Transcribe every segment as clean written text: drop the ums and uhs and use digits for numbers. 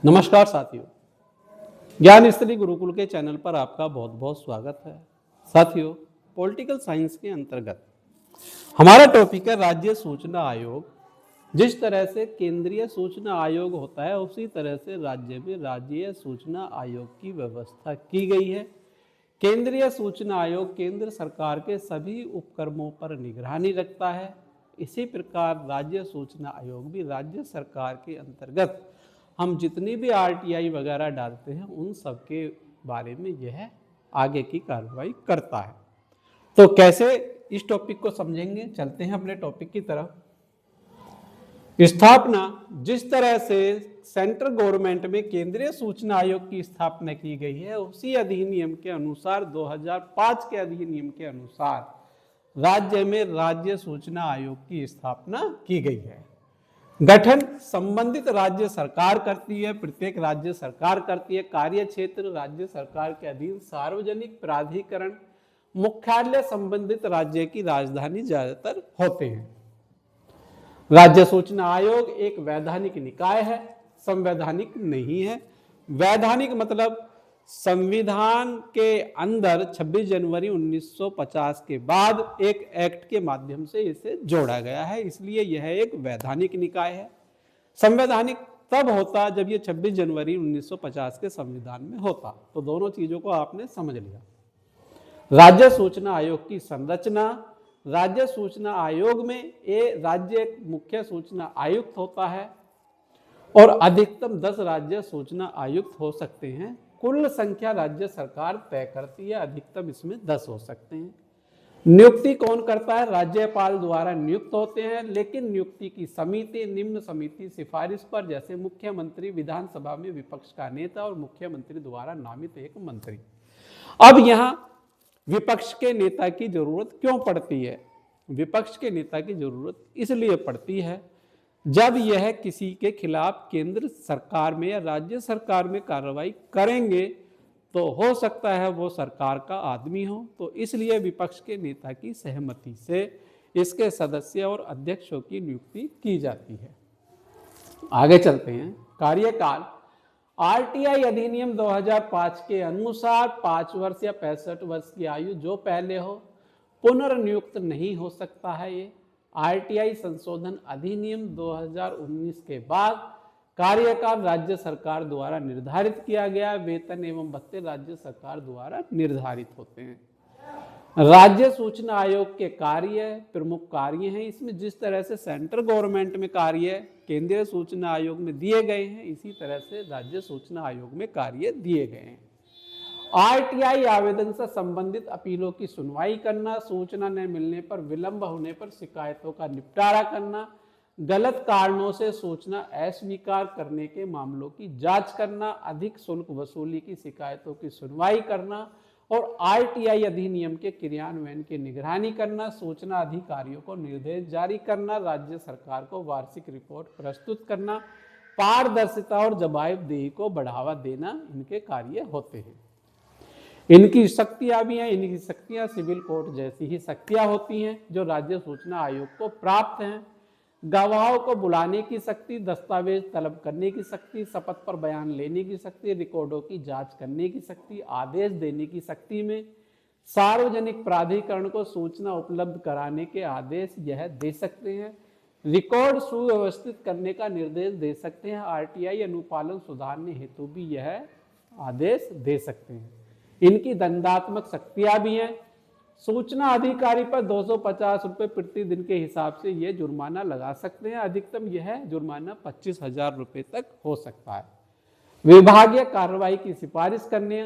नमस्कार साथियों, ज्ञान स्त्री गुरुकुल के चैनल पर आपका बहुत बहुत स्वागत है। साथियों, पॉलिटिकल साइंस के अंतर्गत हमारा टॉपिक है राज्य सूचना आयोग। जिस तरह से केंद्रीय सूचना आयोग होता है उसी तरह से राज्य में राज्य सूचना आयोग की व्यवस्था की गई है। केंद्रीय सूचना आयोग केंद्र सरकार के सभी उपक्रमों पर निगरानी रखता है। इसी प्रकार राज्य सूचना आयोग भी राज्य सरकार के अंतर्गत हम जितनी भी आरटीआई वगैरह डालते हैं उन सब के बारे में यह आगे की कार्रवाई करता है। तो कैसे इस टॉपिक को समझेंगे, चलते हैं अपने टॉपिक की तरफ। स्थापना, जिस तरह से सेंट्रल गवर्नमेंट में केंद्रीय सूचना आयोग की स्थापना की गई है उसी अधिनियम के अनुसार 2005 के अधिनियम के अनुसार राज्य में राज्य सूचना आयोग की स्थापना की गई है। गठन संबंधित राज्य सरकार करती है, प्रत्येक राज्य सरकार करती है। कार्य क्षेत्र राज्य सरकार के अधीन सार्वजनिक प्राधिकरण, मुख्यालय संबंधित राज्य की राजधानी ज्यादातर होते हैं। राज्य सूचना आयोग एक वैधानिक निकाय है, संवैधानिक नहीं है। वैधानिक मतलब संविधान के अंदर 26 जनवरी 1950 के बाद एक एक्ट के माध्यम से इसे जोड़ा गया है, इसलिए यह एक वैधानिक निकाय है। संवैधानिक तब होता जब ये 26 जनवरी 1950 के संविधान में होता। तो दोनों चीजों को आपने समझ लिया। राज्य सूचना आयोग की संरचना, राज्य सूचना आयोग में राज्य मुख्य सूचना आयुक्त होता है और अधिकतम 10 राज्य सूचना आयुक्त हो सकते हैं। कुल संख्या राज्य सरकार तय करती है, अधिकतम इसमें 10 हो सकते हैं। नियुक्ति कौन करता है? राज्यपाल द्वारा नियुक्त होते हैं, लेकिन नियुक्ति की समिति निम्न समिति सिफारिश पर, जैसे मुख्यमंत्री, विधानसभा में विपक्ष का नेता और मुख्यमंत्री द्वारा नामित एक मंत्री। अब यहाँ विपक्ष के नेता की जरूरत क्यों पड़ती है? विपक्ष के नेता की जरूरत इसलिए पड़ती है जब यह किसी के खिलाफ केंद्र सरकार में या राज्य सरकार में कार्रवाई करेंगे तो हो सकता है वो सरकार का आदमी हो, तो इसलिए विपक्ष के नेता की सहमति से इसके सदस्य और अध्यक्षों की नियुक्ति की जाती है। आगे चलते हैं। कार्यकाल, आरटीआई अधिनियम 2005 के अनुसार 5 वर्ष या 65 वर्ष की आयु जो पहले हो पुनर्नियुक्त नहीं हो सकता है। ये आरटीआई संशोधन अधिनियम 2019 के बाद कार्यकाल राज्य सरकार द्वारा निर्धारित किया गया। वेतन एवं भत्ते राज्य सरकार द्वारा निर्धारित होते हैं। राज्य सूचना आयोग के कार्य, प्रमुख कार्य हैं इसमें। जिस तरह से सेंट्रल गवर्नमेंट में कार्य केंद्रीय सूचना आयोग में दिए गए हैं, इसी तरह से राज्य सूचना आयोग में कार्य दिए गए हैं। आरटीआई आवेदन से संबंधित अपीलों की सुनवाई करना, सूचना न मिलने पर विलंब होने पर शिकायतों का निपटारा करना, गलत कारणों से सूचना अस्वीकार करने के मामलों की जांच करना, अधिक शुल्क वसूली की शिकायतों की सुनवाई करना और आरटीआई अधिनियम के क्रियान्वयन की निगरानी करना, सूचना अधिकारियों को निर्देश जारी करना, राज्य सरकार को वार्षिक रिपोर्ट प्रस्तुत करना, पारदर्शिता और जवाबदेही को बढ़ावा देना इनके कार्य होते हैं। इनकी शक्तियां भी हैं। इनकी शक्तियां सिविल कोर्ट जैसी ही शक्तियां होती हैं जो राज्य सूचना आयोग को प्राप्त हैं। गवाहों को बुलाने की शक्ति, दस्तावेज तलब करने की शक्ति, शपथ पर बयान लेने की शक्ति, रिकॉर्डों की जांच करने की शक्ति, आदेश देने की शक्ति में सार्वजनिक प्राधिकरण को सूचना उपलब्ध कराने के आदेश यह दे सकते हैं। रिकॉर्ड सुव्यवस्थित करने का निर्देश दे सकते हैं। आरटीआई अनुपालन सुधारने हेतु भी यह आदेश दे सकते हैं। इनकी दंडात्मक शक्तियां भी हैं। सूचना अधिकारी पर 250 रुपये प्रति दिन के हिसाब से यह जुर्माना लगा सकते हैं। अधिकतम यह जुर्माना 25,000 रुपये तक हो सकता है। विभागीय कार्रवाई की सिफारिश करने,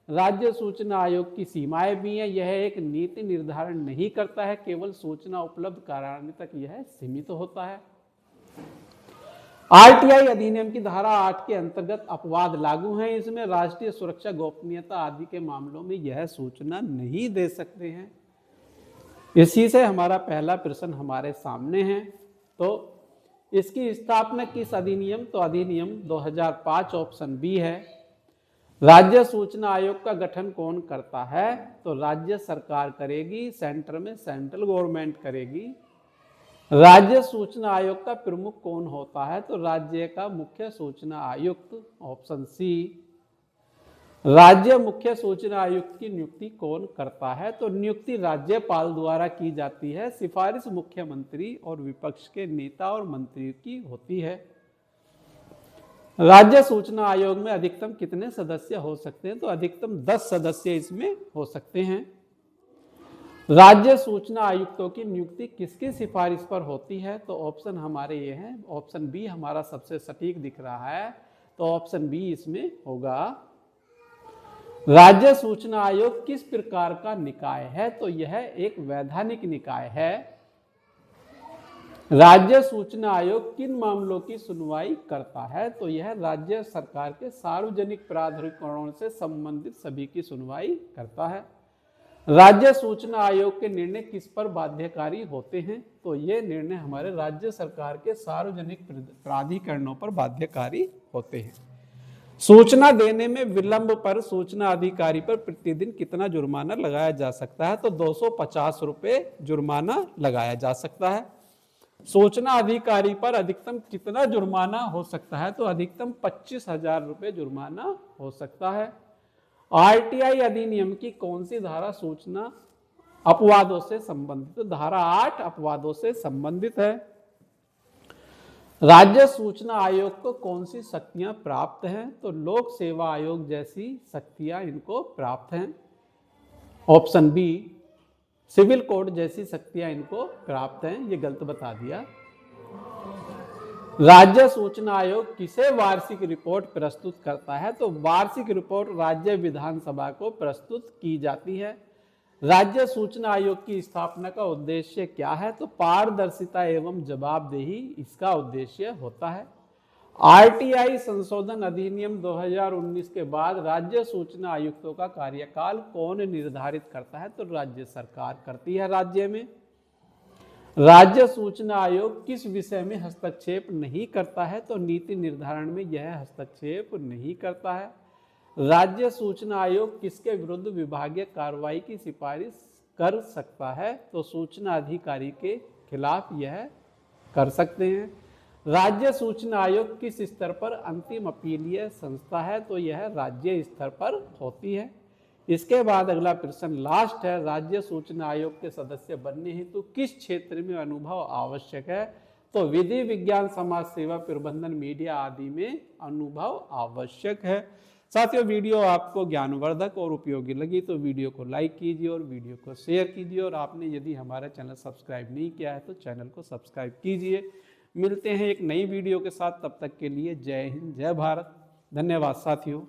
राज्य सूचना आयोग की सीमाएं भी हैं। यह एक नीति निर्धारण नहीं करता है, केवल सूचना उपलब्ध कराने तक यह सीमित होता है। आरटीआई अधिनियम की धारा 8 के अंतर्गत अपवाद लागू हैं। इसमें राष्ट्रीय सुरक्षा, गोपनीयता आदि के मामलों में यह सूचना नहीं दे सकते हैं। इसी से हमारा पहला प्रश्न हमारे सामने है। तो इसकी स्थापना किस अधिनियम? तो अधिनियम 2005 ऑप्शन बी है। राज्य सूचना आयोग का गठन कौन करता है? तो राज्य सरकार करेगी, सेंटर में सेंट्रल गवर्नमेंट करेगी। राज्य सूचना आयोग का प्रमुख कौन होता है? तो राज्य का मुख्य सूचना आयुक्त, ऑप्शन सी। राज्य मुख्य सूचना आयुक्त की नियुक्ति कौन करता है? तो नियुक्ति राज्यपाल द्वारा की जाती है। सिफारिश मुख्यमंत्री और विपक्ष के नेता और मंत्री की होती है। राज्य सूचना आयोग में अधिकतम कितने सदस्य हो सकते हैं? तो अधिकतम 10 सदस्य इसमें हो सकते हैं। राज्य सूचना आयुक्तों की नियुक्ति किसकी सिफारिश पर होती है? तो ऑप्शन हमारे ये हैं, ऑप्शन बी हमारा सबसे सटीक दिख रहा है, तो ऑप्शन बी इसमें होगा। राज्य सूचना आयोग किस प्रकार का निकाय है? तो यह एक वैधानिक निकाय है। राज्य सूचना आयोग किन मामलों की सुनवाई करता है? तो यह राज्य सरकार के सार्वजनिक प्राधिकरणों से संबंधित सभी की सुनवाई करता है। राज्य सूचना आयोग के निर्णय किस पर बाध्यकारी होते हैं? तो ये निर्णय हमारे राज्य सरकार के सार्वजनिक प्राधिकरणों पर बाध्यकारी होते हैं। सूचना देने में विलंब पर सूचना अधिकारी पर प्रतिदिन कितना जुर्माना लगाया जा सकता है? तो 250 रुपये जुर्माना लगाया जा सकता है। सूचना अधिकारी पर अधिकतम कितना जुर्माना हो सकता है? तो अधिकतम 25,000 रुपये जुर्माना हो सकता है। आरटीआई अधिनियम की कौन सी धारा सूचना अपवादों से संबंधित? तो धारा 8 अपवादों से संबंधित है। राज्य सूचना आयोग को कौन सी शक्तियां प्राप्त हैं? तो लोक सेवा आयोग जैसी शक्तियां इनको प्राप्त हैं, ऑप्शन बी। सिविल कोड जैसी शक्तियां इनको प्राप्त हैं, ये गलत बता दिया। राज्य सूचना आयोग किसे वार्षिक रिपोर्ट प्रस्तुत करता है? तो वार्षिक रिपोर्ट राज्य विधानसभा को प्रस्तुत की जाती है। राज्य सूचना आयोग की स्थापना का उद्देश्य क्या है? तो पारदर्शिता एवं जवाबदेही इसका उद्देश्य होता है। आरटीआई संशोधन अधिनियम 2019 के बाद राज्य सूचना आयुक्तों का कार्यकाल कौन निर्धारित करता है? तो राज्य सरकार करती है राज्य में। राज्य सूचना आयोग किस विषय में हस्तक्षेप नहीं करता है? तो नीति निर्धारण में यह हस्तक्षेप नहीं करता है। राज्य सूचना आयोग किसके विरुद्ध विभागीय कार्रवाई की सिफारिश कर सकता है? तो सूचना अधिकारी के खिलाफ यह कर सकते हैं। राज्य सूचना आयोग किस स्तर पर अंतिम अपीलीय संस्था है? तो यह राज्य स्तर पर होती है। इसके बाद अगला प्रश्न लास्ट है, राज्य सूचना आयोग के सदस्य बनने हेतु किस क्षेत्र में अनुभव आवश्यक है? तो विधि, विज्ञान, समाज सेवा, प्रबंधन, मीडिया आदि में अनुभव आवश्यक है। साथियों, वीडियो आपको ज्ञानवर्धक और उपयोगी लगी तो वीडियो को लाइक कीजिए और वीडियो को शेयर कीजिए, और आपने यदि हमारा चैनल सब्सक्राइब नहीं किया है तो चैनल को सब्सक्राइब कीजिए। मिलते हैं एक नई वीडियो के साथ, तब तक के लिए जय हिंद, जय भारत, धन्यवाद साथियों।